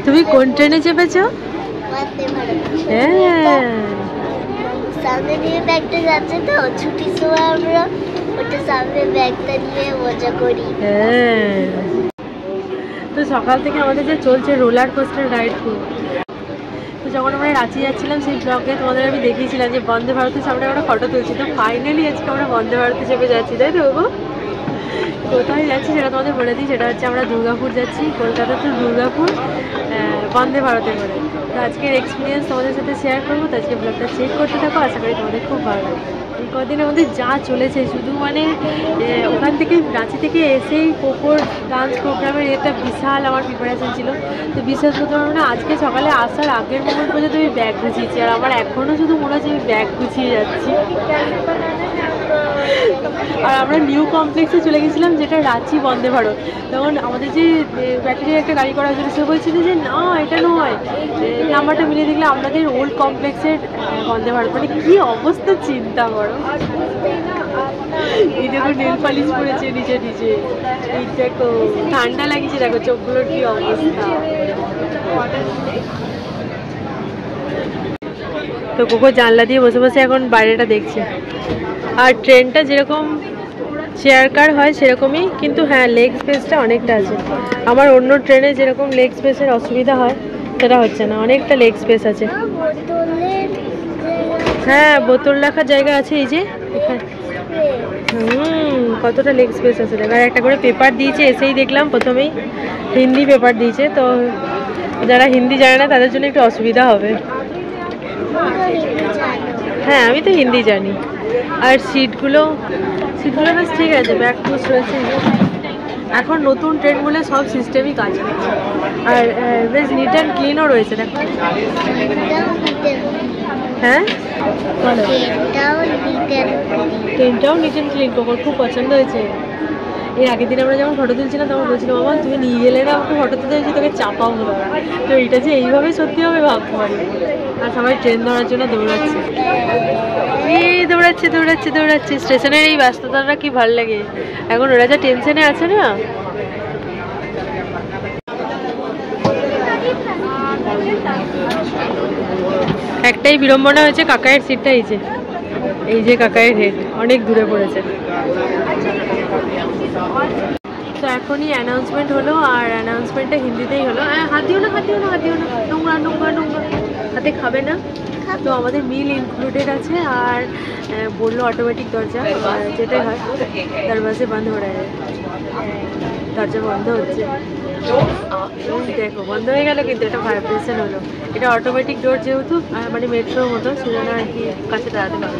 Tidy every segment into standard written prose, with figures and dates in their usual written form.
তুমি কোন ট্রেনে চেপেছো? হ্যাঁ, সামনে নিয়ে ব্যাগটা যাচ্ছে তো ছুটির সময় আমরা ওটা সামনে ব্যাগটা নিয়ে মজা করি। হ্যাঁ, তো সকাল থেকে আমাদের যে চলছে রোলার কোস্টার রাইড পুরো। তো যখন আমরা রাঁচি যাচ্ছিলাম সেই ব্লগে তোমাদের আমি দেখিয়েছিলাম যে বন্দে ভারতের সামনে আমরা ফটো তুলছি। তো ফাইনালি আজকে আমরা বন্দে ভারতে চেপে যাচ্ছি, তাই তো গো? কোথায় যাচ্ছি সেটা তোমাদের বলে দিই। সেটা হচ্ছে আমরা দুর্গাপুর যাচ্ছি, কলকাতা টু দুর্গাপুর বন্দে ভারতে করে। তো আজকের এক্সপিরিয়েন্স তোমাদের সাথে শেয়ার করবো। তো আজকে ব্লগটা চেক করতে থাকো, আশা করি তোমাদের খুব ভালো লাগবে। এই কদিনের মধ্যে যা চলেছে শুধু মানে ওখান থেকে রাঁচি থেকে এসেই কোকোর ডান্স প্রোগ্রামের এটা বিশাল আমার প্রিপারেশন ছিল। তো বিশ্বাস করতে পারবো না, আজকে সকালে আসার আগের মোমেন্ট পর্যন্ত আমি ব্যাগ গুছিয়েছি, আর আমার এখনও শুধু মনে হচ্ছে আমি ব্যাগ গুছিয়ে যাচ্ছি। আর আমরা নিউ কমপ্লেক্সে চলে গেছিলাম, যেটা রাঁচি বন্দে ভারত। তখন আমাদের যে ব্যাটারি একটা গাড়ি করা হয়েছিল, সে বলছিল যে না এটা নয়, নাম্বারটা মিলিয়ে দেখলে আপনাদের ওল্ড কমপ্লেক্সের বন্দে ভারত। মানে কী অবস্থা চিন্তা করো। এই দেখো নেল পালিশ পড়েছে নিচে নিচে, এই দেখো ঠান্ডা লাগিয়েছে, দেখো চোখগুলোর কী অবস্থা। তো কোকো জানলা দিয়ে বসে বসে এখন বাইরেটা দেখছে। আর ট্রেনটা যেরকম চেয়ার কার হয় সেরকমই, কিন্তু হ্যাঁ লেগ স্পেসটা অনেকটা আছে। আমার অন্য ট্রেনে যেরকম লেগ স্পেসের অসুবিধা হয় সেটা হচ্ছে না, অনেকটা লেগ স্পেস আছে। হ্যাঁ, বোতল রাখার জায়গা আছে এই যে এখানে। কতটা লেগ স্পেস আছে দেখ। আর একটা করে পেপার দিয়েছে, এসেই দেখলাম প্রথমেই হিন্দি পেপার দিয়েছে। তো যারা হিন্দি জানে না তাদের জন্য একটু অসুবিধা হবে। হ্যাঁ, আমি তো হিন্দি জানি। আর সিটগুলো বেশ ঠিক আছে, ব্যাক পোস্ট রয়েছে। এখন নতুন ট্রেনগুলো সব সিস্টেমই কাজ করছে, আর বেশ নিট অ্যান্ড ক্লিনও রয়েছে দেখো। হ্যাঁ, ট্রেনটাও নিট অ্যান্ড ক্লিন, কোকোর খুব পছন্দ হয়েছে। এর আগের দিন আমরা যখন ফটো তুলছিলাম তখন বলছিলাম মামা তুমি নিয়ে গেলে না আমাকে ফটো তুলতে, হয়েছে তোকে চাপাও হলো না। তো এটা যে এইভাবে সত্যি হবে ভাবতে পারি। আর সবাই ট্রেন ধরার জন্য দৌড়াচ্ছে, দৌড়াচ্ছে। স্টেশনের এই ব্যস্ততাটা কি ভালো লাগে। এখন ওরা যা টেনশনে আছে না। একটাই বিড়ম্বনা হয়েছে, কাকায়ের সিটটা এই যে কাকায়ের হেড অনেক দূরে পড়েছে। তো এখনই অ্যানাউন্সমেন্ট হলো, আর অ্যানাউন্সমেন্টটা হিন্দিতেই হলো। হাত দিও না, নোংরা হাতে খাবে না। তো আমাদের মিল ইনক্লুডেড আছে, আর বললো অটোমেটিক দরজা যেটাই হয় দরওয়াজে বন্ধ হয়ে যায়। দরজা বন্ধ হচ্ছে, দেখো বন্ধ হয়ে গেল, কিন্তু এটা ভাইব্রেশন হলো। এটা অটোমেটিক ডোর যেহেতু, মানে মেট্রোর মতো, সেজন্য আর কি কাছে দাঁড়াতে পারবে।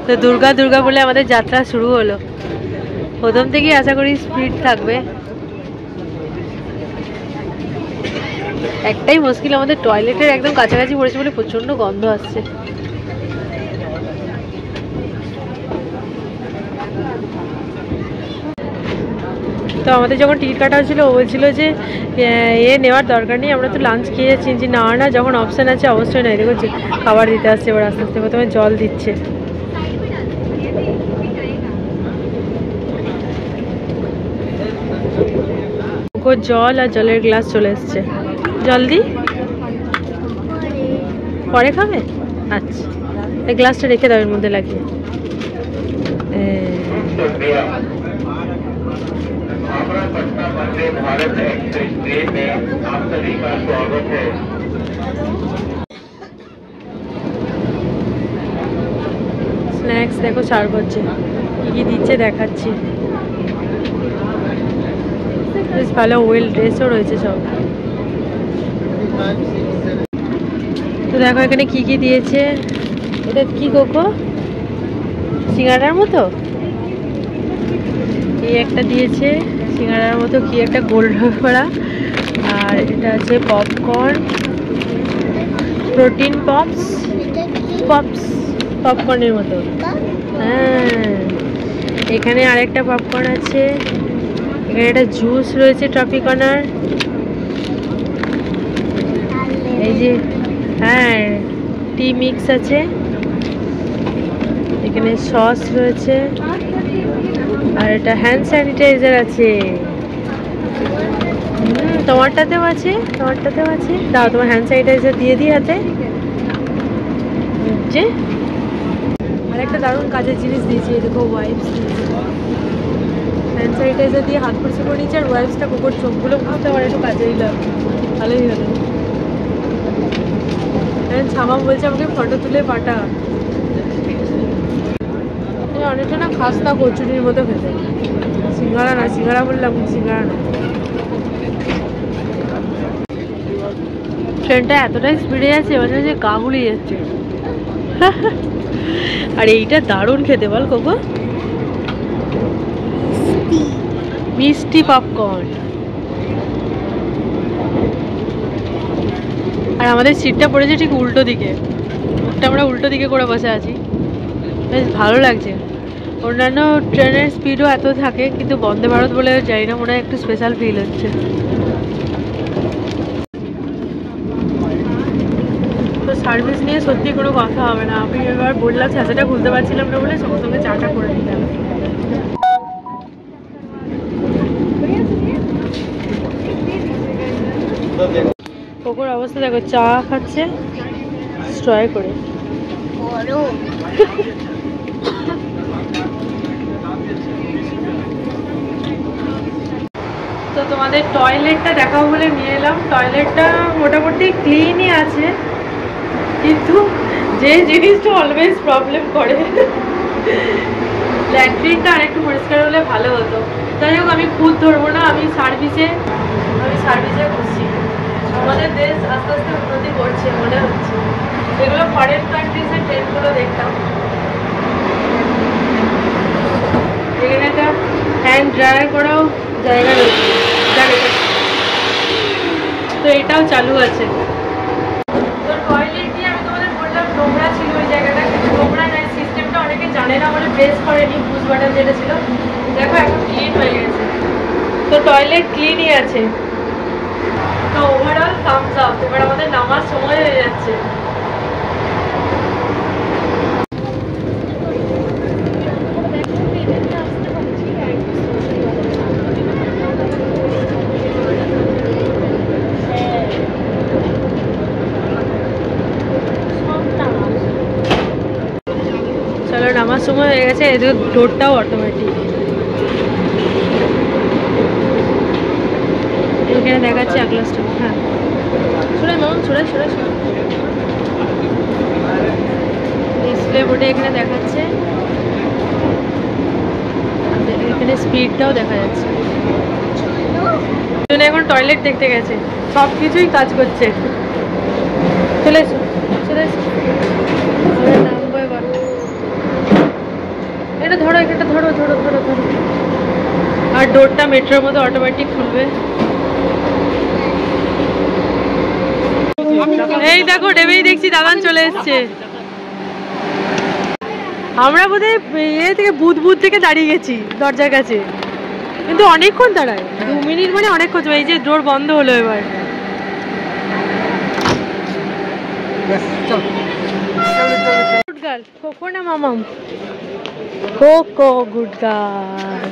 তো দুর্গা বলে আমাদের যাত্রা শুরু হলো। প্রথম থেকেই আশা করি স্পিড থাকবে। একটাই মুশকিল, আমাদের টয়লেটের একদম কাছাকাছি পড়েছে বলে প্রচন্ড গন্ধ আসছে। তো আমাদের যখন টিকিট কাটা হচ্ছিল, ও বলছিল যে নেওয়ার দরকার নেই, আমরা তো লাঞ্চ খেয়ে যাচ্ছি। না যখন অপশান আছে অবশ্যই নাই। দেখো খাবার দিতে আসছে এবার আস্তে আস্তে, প্রথমে জল দিচ্ছে। জল আর জলের গ্লাস চলে এসছে। জল দি, পরে খাবে? আচ্ছা, এই গ্লাসটা রেখে দাও এর মধ্যে লাগিয়ে। স্ন্যাক্স দেখো সার্ভ হচ্ছে, কি দিচ্ছে দেখাচ্ছি। বেশ ভালো ওয়েল ড্রেসও রয়েছে সব। তো দেখো এখানে কি দিয়েছে। এটা কি কোকো? সিঙ্গাড়ার মতো এই একটা দিয়েছে, সিঙ্গাড়ার মতো কি একটা গোল করা। আর এটা আছে পপকর্ন, প্রোটিন পপকর্নের মতো। হ্যাঁ, এখানে আরেকটা পপকর্ন আছে। এখানে একটা জুস রয়েছে ট্রপিকনার। এই যে হ্যাঁ টি মিক্স আছে, এখানে সস রয়েছে আর এটা হ্যান্ড স্যানিটাইজার আছে। তোমারটাতেও আছে, তোমারটাতেও আছে। দাও তোমার হ্যান্ড স্যানিটাইজার দিয়ে দিই হাতে। যে আরেকটা দারুণ কাজের জিনিস দিয়েছি, দেখো ওয়াইপস দিয়েছি। হ্যান্ড স্যানিটাইজার দিয়ে হাত পরিষ্কার করে নিয়েছি আর ওয়াইপসটা কুকুর চোখগুলো বুঝতে পারে, একটু কাজেই লাগবে, ভালোই হলো। ছামা বলছে আমাকে ফটো তুলে পাঠা। অনেকটা না খাস্তা কচুরির মতো খেতে, সিঙ্গারা না, সিঙ্গারা বললাম সিঙ্গারা না। ট্রেনটা এতটাই স্পিডে যাচ্ছে মাঝে মাঝে গা গুলিয়ে যাচ্ছে। আর এইটা দারুণ খেতে, বল কোকো, মিষ্টি পপকর্ন। আর আমাদের সিটটা পড়েছে ঠিক উল্টো দিকে, ওটা আমরা উল্টো দিকে করে বসে আছি, বেশ ভালো লাগছে। অন্যান্য ট্রেনের স্পিডও এত থাকে, কিন্তু বন্দে ভারত বলে যাই না, মনে হয় একটু স্পেশাল ফিল হচ্ছে। তো সার্ভিস নিয়ে সত্যি কোনো কথা হবে না। আমি এবার বললাম ছাঁচাটা খুলতে পারছিলাম না বলে সঙ্গে সঙ্গে চাটা করে দিলাম। কোকোর অবস্থা দেখো, চা খাচ্ছে স্ট্রয় করে। তো তোমাদের টয়লেটটা দেখাবো বলে নিয়ে এলাম। টয়লেটটা মোটামুটি ক্লিনই আছে, কিন্তু যে জিনিসটা অলওয়েজ প্রবলেম করে, ল্যাট্রিনটা আরেকটু পরিষ্কার হলে ভালো হতো। যাই হোক, আমি খুদ ধরবো না, আমি সার্ভিসে খুঁজছি। আমাদের দেশ আস্তে আস্তে উন্নতি করছে মনে হচ্ছে। এগুলো ফরেন কান্ট্রিজের ট্রেনগুলো দেখতাম। এখানে একটা হ্যান্ড ড্রায়ার করাও জায়গা রয়েছে, তো এটাও চালু আছে। তো টয়লেট দিয়ে আমি তোমাদের বললাম নোংরা ছিল ওই জায়গাটা, কিন্তু নোংরা নাই, সিস্টেমটা অনেকে জানে না বলে প্রেস করেনি পুশ বাটন যেটা ছিল। দেখো এখন ক্লিন হয়ে গেছে, তো টয়লেট ক্লিনই আছে। তো ওভারঅল থামস আপ। এবার আমাদের নামার সময় হয়ে যাচ্ছে। চলো, নামার সময় হয়ে গেছে। এদের ডোরটাও অটোমেটিক। এখানে দেখাচ্ছে আগলাসটা। হ্যাঁ, ছড়ে মাম, ছড়ে ছড়ে ছড়ে। ডিসপ্লে বোর্ডে এখানে দেখাচ্ছে, এখানে স্পিডটাও দেখা যাচ্ছে। এখন টয়লেট দেখতে গেছে, সব কিছুই কাজ করছে। চলে এসো, চলে এসো, নামবো এবার। এটা ধরো, এখানটা ধরো ধরো ধরো ধরো। আর ডোরটা মেট্রোর মতো অটোমেটিক খুলবে। এই দেখো, ডেবেই দেখছি দাদান চলে এসছে। আমরা বোধহয় ইয়ে থেকে বুধ থেকে দাঁড়িয়ে গেছি দরজার কাছে, কিন্তু অনেকক্ষণ দাঁড়ায়, 2 মিনিট মানে অনেকক্ষণ। এই যে ডোর বন্ধ হলো এবার। গুড গার্ল কোকো না মামাম? Cocoa good girl.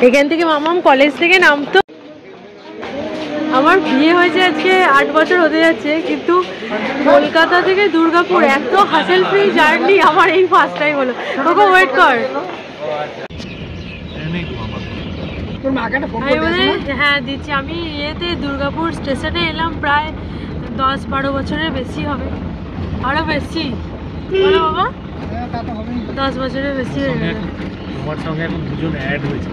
এখান থেকে মামাম কলেজ থেকে নামতো। আমার বিয়ে হয়েছে আজকে 8 বছর হতে যাচ্ছে, কিন্তু কলকাতা থেকে দুর্গাপুর এত হাসেল ফ্রি জার্নি আমার এই ফার্স্ট টাইম হলো। কোকো ওয়েট কর, হ্যাঁ দিচ্ছি। আমি ইয়েতে দুর্গাপুর স্টেশনে এলাম প্রায় 10-12 বছরের বেশি হবে, আরো বেশি বলো বাবা, 10 বছরের বেশি হয়ে গেল।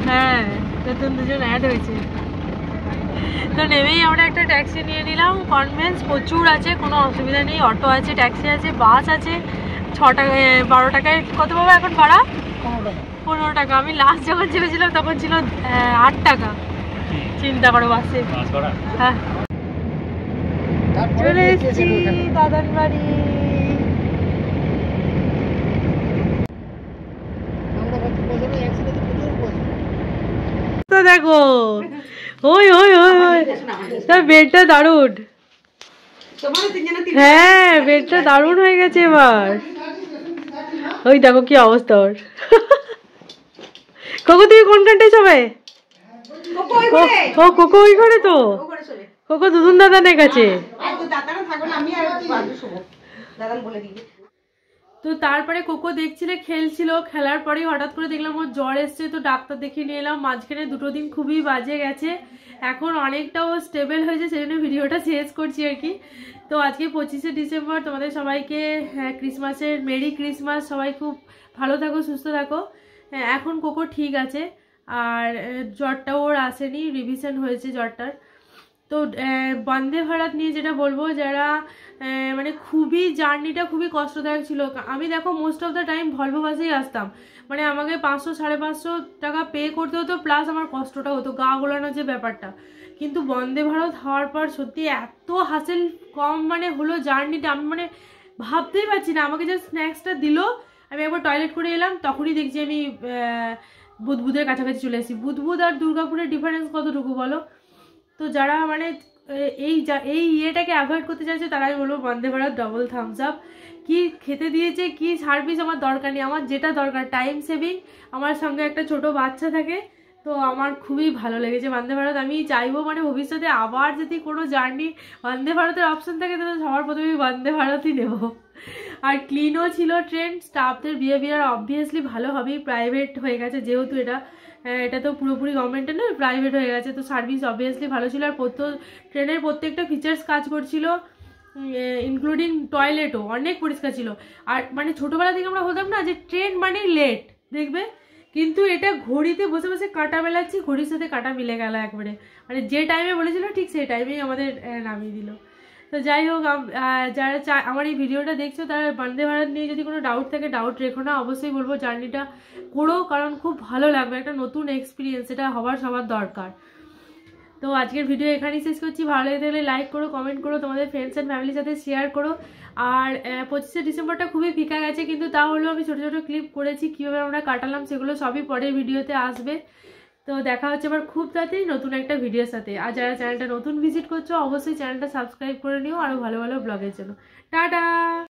হ্যাঁ, নতুন 2জন অ্যাড হয়েছে। তো নেমেই আমরা একটা ট্যাক্সি নিয়ে নিলাম। কনভেন্স প্রচুর আছে, কোনো অসুবিধা নেই। অটো আছে, ট্যাক্সি আছে, বাস আছে। 6 টাকা 12 টাকায় কত বাবা এখন ভাড়া? 15 টাকা। আমি লাস্ট যখন চেপেছিলাম তখন ছিল 8 টাকা। চিন্তা করো, বাসে। হ্যাঁ, চলে এসেছি দাদার বাড়ি। দেখো, ওই ওই ওই ওই, তার বেডটা দারুণ। হ্যাঁ বেডটা দারুণ হয়ে গেছে এবার। ওই দেখো কি অবস্থা ওর। কোকো তুমি কোনখানটায় শোবে? ও কোকো ওই ঘরে তো, কোকো দুদুন দাদানের কাছে। তো তারপরে কোকো দেখছিলে খেলছিল, খেলার পরে হঠাৎ করে দেখলাম ওর জ্বর এসছে, তো ডাক্তার দেখিয়ে নিয়ে এলাম। মাঝখানে 2 দিন খুবই বাজে গেছে, এখন অনেকটা ও স্টেবল হয়েছে, সেই জন্য ভিডিওটা শেষ করছি আর কি। তো আজকে 25শে ডিসেম্বর, তোমাদের সবাইকে ক্রিসমাসের মেরি ক্রিসমাস। সবাই খুব ভালো থাকো, সুস্থ থাকো। এখন কোকো ঠিক আছে, আর জ্বরটাও ওর আসেনি, রিভিশন হয়েছে জ্বরটার। তো বন্দে ভারত নিয়ে যেটা বলবো, যারা মানে খুবই জার্নিটা খুবই কষ্টদায়ক ছিল। আমি দেখো most of the time Volvo বাসেই আসতাম, মানে আমাকে 500 550 টাকা পে করতে হতো, প্লাস আমার কষ্টটা হতো, গা গোলানোর যে ব্যাপারটা। কিন্তু বন্দে ভারত হওয়ার পর সত্যি এত হাসেল কম মানে হলো জার্নিটা, আমি মানে ভাবতেই পারছি না। আমাকে জাস্ট স্ন্যাক্সটা দিল, আমি একবার টয়লেট করে এলাম, তখনই দেখছি আমি বুদবুদের কাছাকাছি চলে এসেছি। বুদবুদ আর দুর্গাপুরের ডিফারেন্স কতটুকু বলো? তো যারা মানে এই ইয়েটাকে অ্যাভয়েড করতে চাইছে, তারাই বলবো Vande Bharat double Thums up. কি খেতে দিয়েছে, কি সার্ভিস, আমার দরকার নেই। আমার যেটা দরকার টাইম সেভিং, আমার সঙ্গে একটা ছোট বাচ্চা থাকে, তো আমার খুবই ভালো লেগেছে বন্দে ভারত। আমি চাইবো মানে ভবিষ্যতে আবার যদি কোনো জার্নি বন্দে ভারতের অপশন থাকে, তাহলে সবার প্রথমে বন্দে ভারতই নেব। আর ক্লিনও ছিল ট্রেন, স্টাফদের বিহেভিয়ার অবভিয়াসলি ভালো হবেই, প্রাইভেট হয়ে গেছে যেহেতু এটা তো পুরোপুরি গভর্নমেন্টের নয়, প্রাইভেট হয়ে গেছে, তো সার্ভিস অবভিয়াসলি ভালো ছিল। আর ট্রেনের প্রত্যেকটা ফিচার্স কাজ করছিল, ইনক্লুডিং টয়লেটও অনেক পরিষ্কার ছিল। আর মানে ছোটোবেলা থেকে আমরা হতাম না যে ট্রেন মানে লেট দেখবে, কিন্তু এটা ঘড়িতে বসে বসে কাঁটা মেলাচ্ছি, ঘড়ির সাথে কাঁটা মিলে গেল একবারে, মানে যে টাইমে বলেছিল ঠিক সেই টাইমেই আমাদের নামিয়ে দিল। তো যাই হোক, যারা আমার এই ভিডিওটা দেখছো, তারা বন্দে ভারত নিয়ে যদি কোনো ডাউট থাকে ডাউট রেখো না, অবশ্যই বলবো জার্নিটা করো, কারণ খুব ভালো লাগবে, একটা নতুন এক্সপিরিয়েন্স, এটা সবার দরকার। তো আজকের ভিডিও এখানেই শেষ করছি। ভালো লেগে থাকলে লাইক করো, কমেন্ট করো, তোমাদের ফ্রেন্ডস অ্যান্ড ফ্যামিলির সাথে শেয়ার করো। আর 25শে ডিসেম্বরটা খুবই ফিকা গেছে, কিন্তু তাহলেও আমি ছোটো ছোটো ক্লিপ করেছি কীভাবে আমরা কাটালাম, সেগুলো সবই পরের ভিডিওতে আসবে। তো দেখা হচ্ছে আবার খুব তাড়াতাড়ি নতুন একটা ভিডিওর সাথে। আর যারা চ্যানেলটা নতুন ভিজিট করছো, অবশ্যই চ্যানেলটা সাবস্ক্রাইব করে নিও আরও ভালো ভালো ব্লগের জন্য। টাটা।